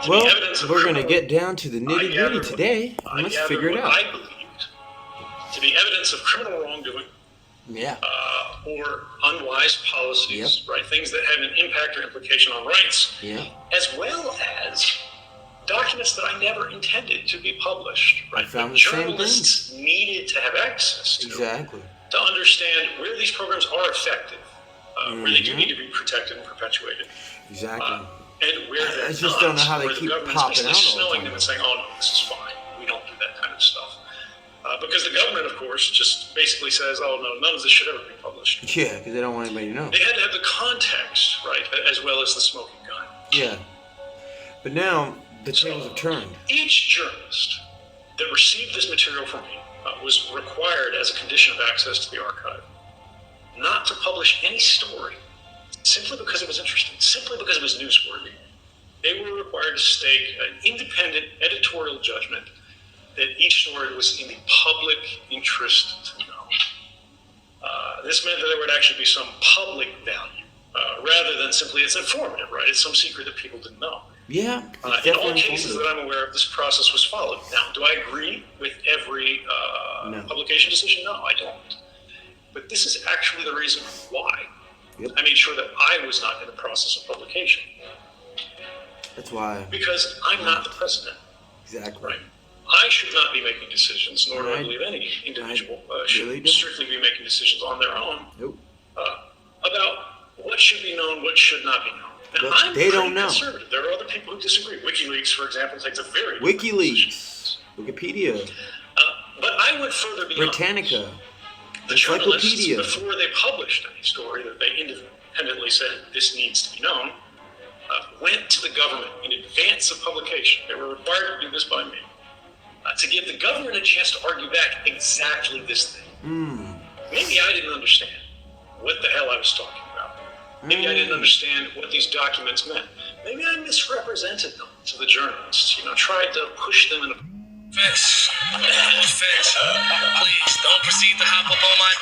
to Well, be evidence of we're going to criminal, get down to the nitty-gritty today. Let's figure it out. I believed to be evidence of criminal wrongdoing, Yeah. or unwise policies, right? Things that have an impact or implication on rights, as well as documents that I never intended to be published, right? I found but the same thing. journalists needed to have access to to understand where these programs are effective, where they do need to be protected and perpetuated. Exactly. And where they're I just don't know how they keep popping out all the snowing time. them and saying, "Oh no, this is fine. We don't do that kind of stuff." Because the government, of course, just basically says, "Oh no, none of this should ever be published." Yeah, because they don't want anybody to know. They had to have the context, right, as well as the smoking gun. Yeah. But now the tables have turned. Each journalist that received this material from me was required, as a condition of access to the archive, not to publish any story simply because it was interesting, simply because it was newsworthy. They were required to stake an independent editorial judgment that each story was in the public interest to know. This meant that there would actually be some public value, rather than simply it's informative, right? It's some secret that people didn't know. Yeah. In all cases that I'm aware of, this process was followed. Now, do I agree with every publication decision? No, I don't. But this is actually the reason why I made sure that I was not in the process of publication. That's why. Because I'm not the president. Exactly. Right. I should not be making decisions, nor do I believe any individual should strictly be making decisions on their own about what should be known, what should not be known. Now, I'm they don't pretty know. conservative. There are other people who disagree. WikiLeaks, for example, takes a very WikiLeaks, Wikipedia, but I went further beyond. Britannica, The journalists, before they published any story that they independently said this needs to be known, went to the government in advance of publication. They were required to do this by me, to give the government a chance to argue back exactly this thing. Maybe I didn't understand what the hell I was talking about. Maybe I didn't understand what these documents meant. Maybe I misrepresented them to the journalists, tried to push them in a... Fix. Please, don't proceed to hop up on my...